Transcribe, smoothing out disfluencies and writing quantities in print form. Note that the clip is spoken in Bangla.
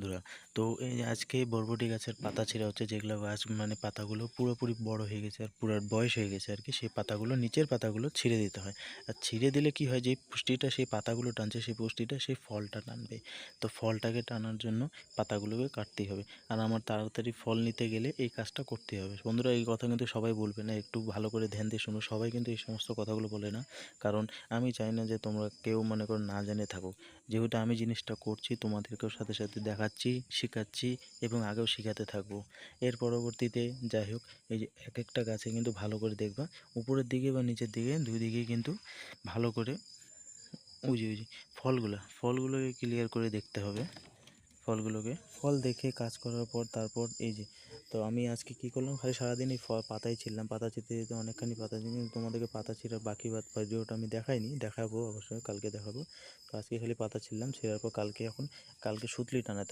বন্ধুরা। তো এই যে আজকে বরবটি গাছের পাতা ছিঁড়া হচ্ছে, যেগুলো গাছ মানে পাতাগুলো পুরোপুরি বড় হয়ে গেছে আর পুরো বয়স হয়ে গেছে আর কি, সেই পাতাগুলো নিচের পাতাগুলো ছিঁড়ে দিতে হয়। আর ছিঁড়ে দিলে কি হয়, যে পুষ্টিটা সেই পাতাগুলো টানছে সেই পুষ্টিটা সেই ফলটা টানবে। তো ফলটাকে টানার জন্য পাতাগুলোকে কাটতেই হবে। আর আমার তাড়াতাড়ি ফল নিতে গেলে এই কাজটা করতেই হবে। বন্ধুরা, এই কথা কিন্তু সবাই বলবে না, একটু ভালো করে ধ্যান দিয়ে শুনো। সবাই কিন্তু এই সমস্ত কথাগুলো বলে না, কারণ আমি চাই না যে তোমরা কেউ মনে করো না জেনে থাকো। যেহেতু আমি জিনিসটা করছি, তোমাদেরকেও সাথে সাথে দেখাচ্ছি, শেখাচ্ছি এবং আগেও শেখাতে থাকবো। এর পরবর্তীতে যাই হোক, এই যে এক একটা গাছে কিন্তু ভালো করে দেখবা, উপরের দিকে বা নিচের দিকে দুই দিকেই কিন্তু ভালো করে ওই যে ফলগুলোকে ক্লিয়ার করে দেখতে হবে। ফল দেখে কাজ করার পর তারপর এই যে, তো আমি আজকে কী করলাম, খালি সারাদিন এই পাতাই ছিঁড়লাম। পাতা ছিঁড়তে যেতে অনেকখানি পাতা ছিঁড়ে, কিন্তু তোমাদেরকে পাতা ছিঁড়ার বাকি ভিডিওটা আমি দেখাইনি, দেখাবো অবশ্যই, কালকে দেখাবো। তো আজকে খালি পাতা ছিঁড়লাম, ছিঁড়ার পর কালকে সুতলি টানাতে